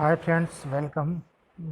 Hi friends, welcome.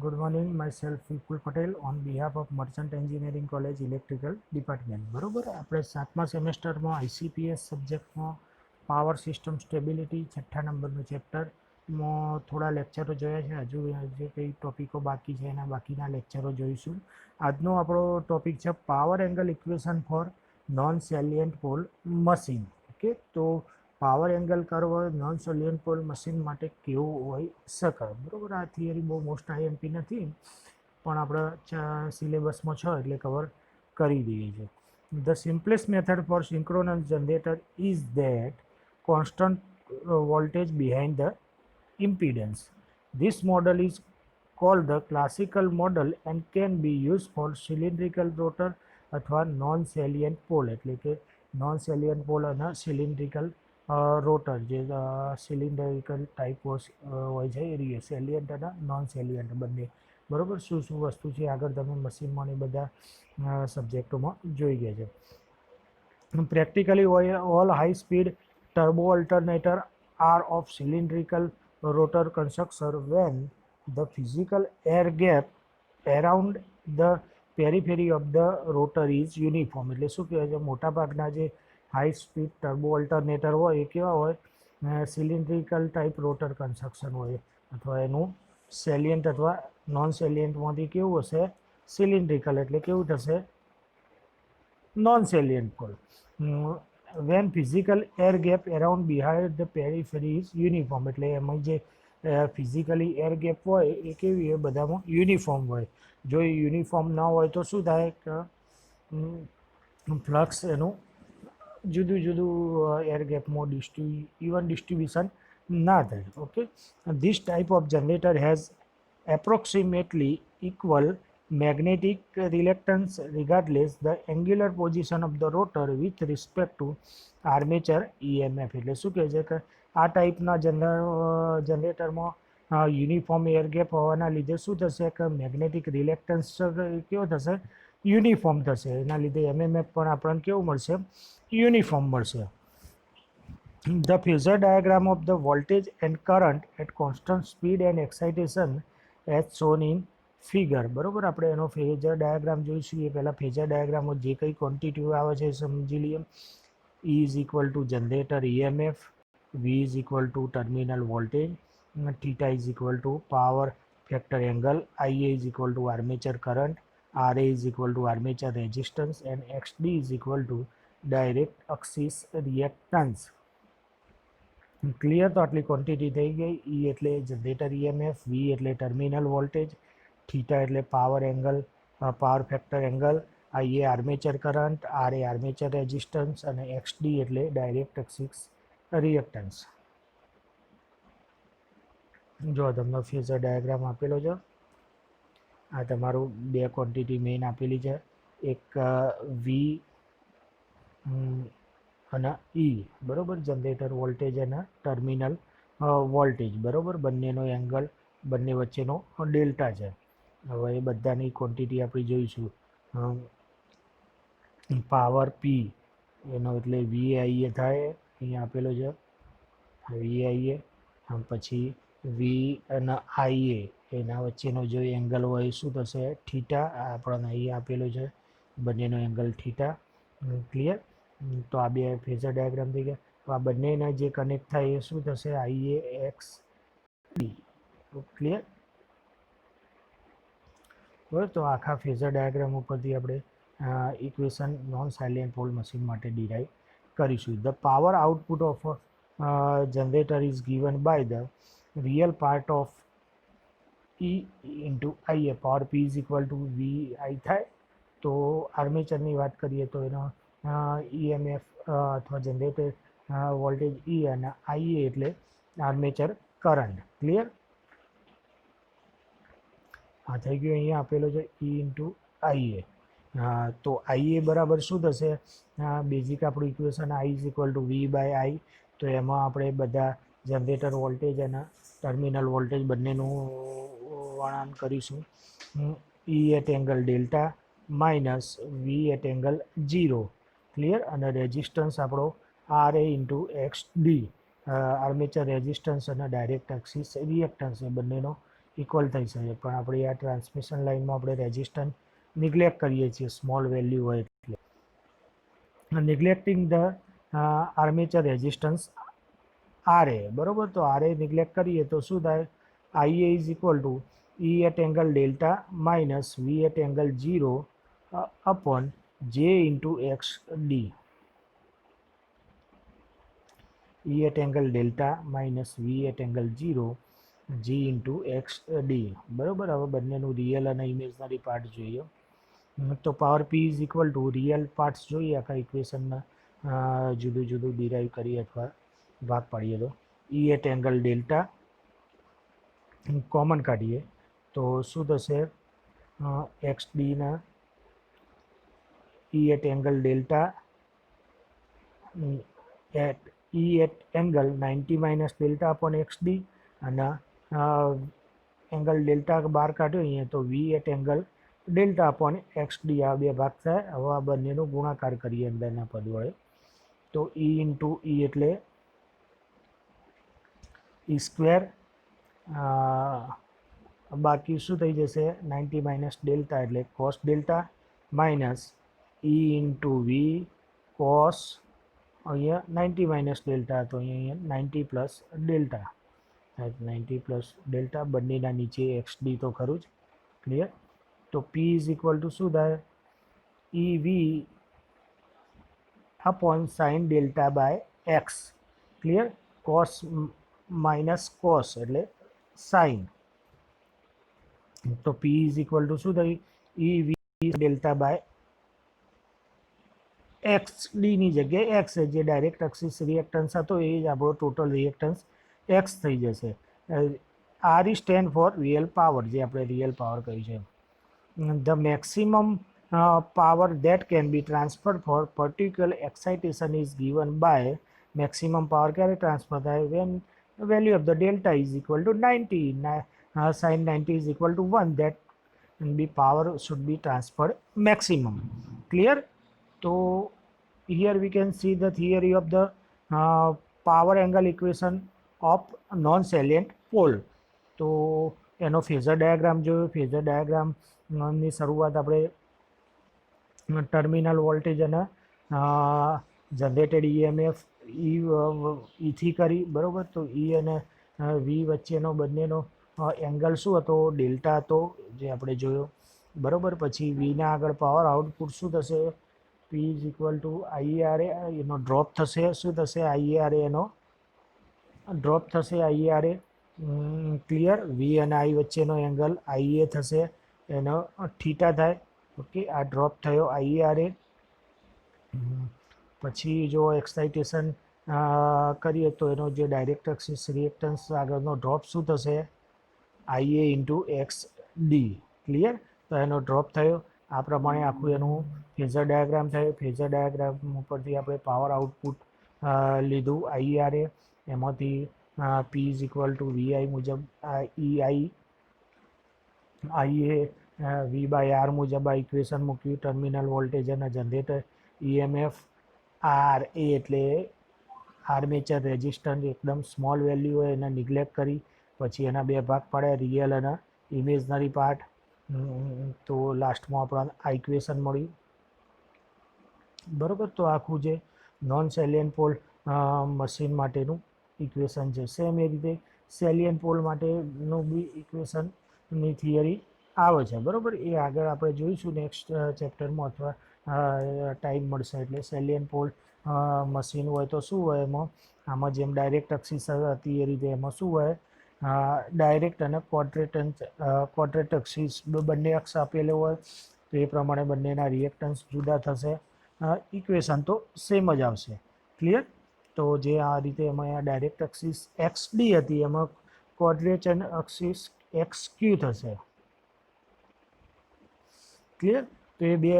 Good morning. Myself Vipul Patel on behalf of Merchant Engineering College Electrical Department. બરોબર, આપણે 7મા સેમેસ્ટરમાં ICPS સબ્જેક્ટમાં power system stability છઠ્ઠા નંબરનું ચેપ્ટરમાં થોડા લેક્ચરો જોયા છે. હજુ જે કંઈ ટોપિકો બાકી છે એના બાકીના લેક્ચરો જોઈશું. આજનો આપણો ટોપિક છે power angle equation for non salient pole machine. Okay, તો power angle curve non salient pole machine માટે કેવું હોઈ શકે. બરાબર, આ થિયરી બહુ મોસ્ટ આઈએમપી નથી પણ આપણે સિલેબસમાં છે એટલે કવર કરી દઈએ છીએ. The simplest method for synchronous generator is that constant voltage behind the impedance. This model is called the classical model and can be used for cylindrical rotor અથવા નોન સેલિયન્ટ પોલ, એટલે કે non salient pole અને cylindrical rotor, જે cylindrical type હોય છે એ સેલિયન્ટ અને non સેલિયન્ટ બંને. બરાબર, શું શું વસ્તુ છે આગળ તમે મશીનમાં ને બધા સબ્જેક્ટોમાં જોઈ ગયા છે. Practically all high-speed turbo alternator are of cylindrical rotor construction when the physical air gap around the periphery of the rotor is uniform. એટલે શું કહેવાય છે, મોટાભાગના જે હાઈ સ્પીડ ટર્બો અલ્ટરનેટર હોય એ કેવા હોય, સિલિન્ડ્રિકલ ટાઈપ રોટર કન્સ્ટ્રક્શન હોય, અથવા એનું સેલિયન્ટ અથવા નોન સેલિયન્ટમાંથી કેવું હશે, સિલિન્ડ્રિકલ એટલે કેવું થશે, non salient pole. When physical air gap around behind the periphery is uniform, એટલે એમાં જે ફિઝિકલી એર ગેપ હોય એ કેવી હોય, બધામાં યુનિફોર્મ હોય. જો એ યુનિફોર્મ ના હોય તો શું થાય કે ફ્લક્સ એનું જુદું જુદું એર ગેપમાં ઇવન ડિસ્ટ્રીબ્યુશન ના થાય. Okay, this type of generator has approximately equal magnetic reluctance regardless the angular position of the rotor with respect to armature EMF. એટલે શું કહે છે કે આ ટાઈપના જનરેટરમાં યુનિફોર્મ એર ગેપ હોવાના લીધે શું થશે કે મેગ્નેટિક રિલેક્ટન્સ કેવો થશે, યુનિફોર્મ થશે. એના લીધે એમએમએફ પણ આપણને કેવું મળશે, યુનિફોર્મ મળશે. The phasor diagram of the voltage and current at constant speed and excitation as shown in figure. બરાબર, આપણે એનો ફેઝર ડાયાગ્રામ જોઈશું. એ પહેલાં ફેઝર ડાયાગ્રામમાં જે કંઈ ક્વોન્ટિટી આવે છે એ સમજી લઈએ. E is equal two generator EMF, V is equal two terminal voltage, theta is equal two power factor angle, IA is equal two armature current, RA is equal two armature resistance and XD is equal to direct axis reactance. Clear? તો આટલી quantity થઈ ગઈ. E એટલે generator EMF, V એટલે terminal voltage, theta એટલે power angle, power factor angle, IA armature current, RA armature resistance અને XD એટલે direct axis reactance. જો તમને ફેઝર ડાયાગ્રામ આપેલો છે, આ તમારું બે ક્વોન્ટિટી મેઇન આપેલી છે, એક V અને E. બરાબર, જનરેટર વોલ્ટેજ અને ટર્મિનલ વોલ્ટેજ. બરાબર, બંનેનો એંગલ, બંને વચ્ચેનો ડેલ્ટા છે. હવે એ બધાની ક્વોન્ટિટી આપણે જોઈશું. પાવર P એનો એટલે VIA થાય, અહીંયા આપેલો છે VIA. પછી V અને IA એના વચ્ચેનો જો એંગલ હોય શું થશે, થીટા. આપણને અહીંયા આપેલો છે બંનેનો એંગલ થીટા. ક્લિયર? તો આ બે ફેઝર ડાયાગ્રામ થઈ ગયા. તો આ બંનેના જે કનેક્ટ થાય એ શું થશે, IAXD. ક્લિયર? બરાબર, તો આખા ફેઝર ડાયાગ્રામ ઉપરથી આપણે equation non salient pole machine માટે ડિરાઈવ કરીશું. The power output of generator is given by the real part of E into IA. Power P is equal to VI થાય. તો આર્મેચરની વાત કરીએ તો એનો EMF અથવા જનરેટર વોલ્ટેજ E અને IA એટલે આર્મેચર કરંટ. ક્લિયર? આ થઈ ગયું, અહીંયા આપેલો છે E ઇન્ટુ IA. તો IA બરાબર શું થશે, બેઝિક આપણું equation I is equal to V by I. તો એમાં આપણે બધા જનરેટર વોલ્ટેજ અને ટર્મિનલ વોલ્ટેજ બંનેનું વર્ણન કરીશું. E at angle delta minus V at angle 0. Clear? અને રેઝિસ્ટન્સ આપણો RA into XD. Armature resistance અને ડાયરેક્ટ એક્સિસ રિએક્ટન્સ એ બંનેનો ઇક્વલ થઈ શકે, પણ આપણે આ ટ્રાન્સમિશન લાઇનમાં આપણે રેઝિસ્ટન્સ નિગ્લેક્ટ કરીએ છીએ સ્મોલ વેલ્યુ હોય એટલે. નેગ્લેક્ટિંગ ધ આર્મેચર રેઝિસ્ટન્સ આર એ, બરોબર. તો આર એ નિગ્લેક્ટ કરીએ તો શું થાય? I A is equal to E at angle delta minus V at angle 0 upon J into X D. E at angle delta minus V at angle 0 J into X D, બરોબર. હવે બંનેનું real અને imaginary part જોઈએ. તો power P is equal to real parts જોઈએ આખા ઇક્વેશનના, જુદું જુદું ડિરાઈવ કરીએ અથવા ભાગ પાડીએ તો E at angle delta common કાઢીએ તો શું થશે? એક્સ ડીના E at angle delta at E at angle 90 minus delta upon X D, અને એંગલ ડેલ્ટા બહાર કાઢ્યો અહીંયા તો V at angle delta upon X D, આ બે ભાગ થાય. હવે આ બંનેનો ગુણાકાર કરીએ અંદરના પદ વડે તો ઈ ઇન્ટુ ઈ એટલે ઈ સ્ક્વેર, બાકી શું થઈ જશે? 90 માઇનસ ડેલ્ટા એટલે cos delta minus E into V cos, અહીંયા 90 માઇનસ ડેલ્ટા તો અહીંયા 90 પ્લસ ડેલ્ટા, 90 પ્લસ ડેલ્ટા, બંનેના નીચે એક્સ ડી તો ખરું જ. ક્લિયર? તો પી ઇઝ ઇક્વલ ટુ શું થાય? E V upon sine delta by X. Clear? Cos minus cos એટલે साइन. તો P ઇઝ ઇક્વલ ટુ શું થઈ? E V delta by X ડીની જગ્યાએ એક્સ, જે ડાયરેક્ટ એક્સિસ રિએક્ટન્સ હતો એ જ આપણો ટોટલ રિએક્ટન્સ એક્સ થઈ જશે. R E stand for real power, જે આપણે રિયલ પાવર કહ્યું છે. The maximum power that can be transferred for particular excitation is given by maximum power ક્યારે ટ્રાન્સફર થાય? when the value of the delta is equal to 90, sin 90 is equal to 1, that the power should be transferred maximum. Clear? So here we can see the theory of the power angle equation of non-salient pole. તો એનો phasor diagram જોયો. Phasor ડાયાગ્રામની શરૂઆત આપણે terminal voltage અને generated EMF ઈથી કરી, બરાબર. તો ઈ અને વી વચ્ચેનો બંનેનો એંગલ શું હતો? ડેલ્ટા હતો, જે આપણે જોયો, બરાબર. પછી વીના આગળ પાવર આઉટપુટ શું થશે? પી ઇઝ ઇક્વલ ટુ આઈઆરએ, એનો ડ્રોપ થશે. શું થશે? આઈઆરએ એનો ડ્રોપ થશે. આઈઆરએ ક્લિયર? વી અને આઈ વચ્ચેનો એંગલ આઈએ થશે, એનો થીટા થાય. ઓકે, આ ડ્રોપ થયો આઈઆરએ. પછી જો એક્સાઇટેશન કરીએ તો એનો જે ડાયરેક્ટ એક્સિસ રિએક્ટન્સ આગળનો ડ્રોપ શું થશે? આઈએ ઇન્ટુ એક્સ ડી. ક્લિયર? તો એનો ડ્રોપ થયો. આ પ્રમાણે આખું એનું ફેઝર ડાયાગ્રામ થયો. ફેઝર ડાયાગ્રામ ઉપરથી આપણે પાવર આઉટપુટ લીધું આઈઆરએ, એમાંથી પી ઇઝ ઇક્વલ ટુ વીઆઈ મુજબ આઈએ વી બાય આર મુજબ આ ઇક્વેશન મૂક્યું. ટર્મિનલ વોલ્ટેજ અને જનરેટર ઈએમએફ આર એ એટલે આર્મેચર રેઝિસ્ટન્સ એકદમ સ્મોલ વેલ્યુ હોય એને નિગ્લેક્ટ કરી, પછી એના બે ભાગ પાડ્યા, રિયલ અને ઇમેજનરી પાર્ટ. તો લાસ્ટમાં આપણને આ ઇક્વેશન મળ્યું, બરાબર. તો આખું જે નોન સેલિયન પોલ મશીન માટેનું ઇક્વેશન છે. સેમ એ રીતે સેલિયન પોલ માટેનું બી ઇક્વેશનની થિયરી આવે છે, બરાબર. એ આગળ આપણે જોઈશું નેક્સ્ટ ચેપ્ટરમાં, અથવા ટાઈમ મળશે એટલે. સેલિયન પોલ મશીન હોય તો શું હોય એમાં? આમાં જેમ ડાયરેક્ટ એક્સિસ હતી એ રીતે એમાં શું હોય? ડાયરેક્ટ અને ક્વોડ્રેટ એક્સિસ બંને અક્ષ આપેલો હોય, તો એ પ્રમાણે બંનેના રિએક્ટન્સ જુદા થશે. ઇક્વેશન તો સેમ જ આવશે. ક્લિયર? તો જે આ રીતે એમાં ડાયરેક્ટ એક્સિસ એક્સ ડી હતી, એમાં ક્વોડ્રેચર એક્સિસ એક્સ ક્યુ થશે. ક્લિયર? તો એ બે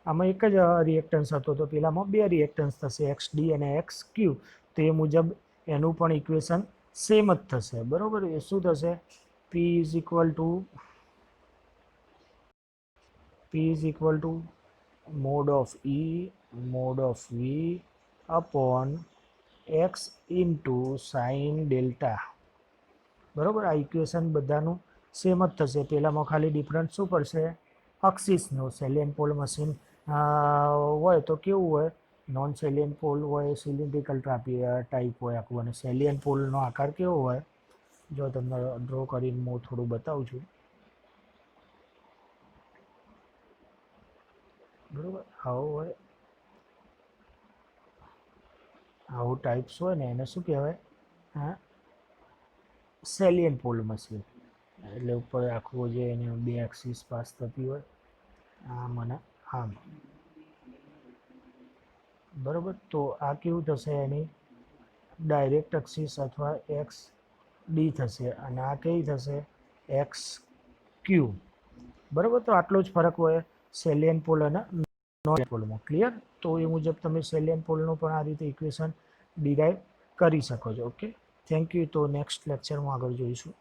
આમાં એક જ રિએક્ટન્સ હતો, તો પેલામાં બે રિએક્ટન્સ થશે, એક્સ ડી અને એક્સ ક્યુ. તો એ મુજબ એનું પણ ઇક્વેશન સેમ જ થશે, બરાબર. એ શું થશે? P is equal to mod of E mod of V upon X into sine delta, બરાબર. આ ઇક્વેશન બધાનું સેમ જ થશે. પહેલાંમાં ખાલી ડિફરન્સ શું પડશે, અક્સિસનો. સેલિયન પોલ મશીન હોય તો કેવું હોય, નોન સેલિયન પોલ હોય, સિલિન્ડ્રિકલ ટાઈપ હોય આખું, અને સેલિયન પોલનો આકાર કેવો હોય, જો તમને ડ્રો કરીને હું થોડું બતાવું છું, બરાબર. આવું હોય, આવું ટાઈપ્સ હોય ને એને શું કહેવાય, હા, સેલિયન પોલ મશીન. એટલે ઉપર આખું જે એને બે એક્સિસ પાસ થતી હોય, આમ અને આમ, બરાબર. તો આ કેવું થશે, એની ડાયરેક્ટ એક્સિસ અથવા એક્સ ડી થશે, અને આ કેવી થશે, એક્સ ક્યુ, બરાબર. તો આટલો જ ફરક હોય સેલિયન પોલ અને નોન પોલમાં. ક્લિયર. તો એ મુજબ તમે સેલિયન પોલનું પણ આ રીતે ઇક્વેશન ડિરાઈવ કરી શકો છો. Okay, thank you. તો નેક્સ્ટ લેક્ચરમાં આગળ જોઈશું.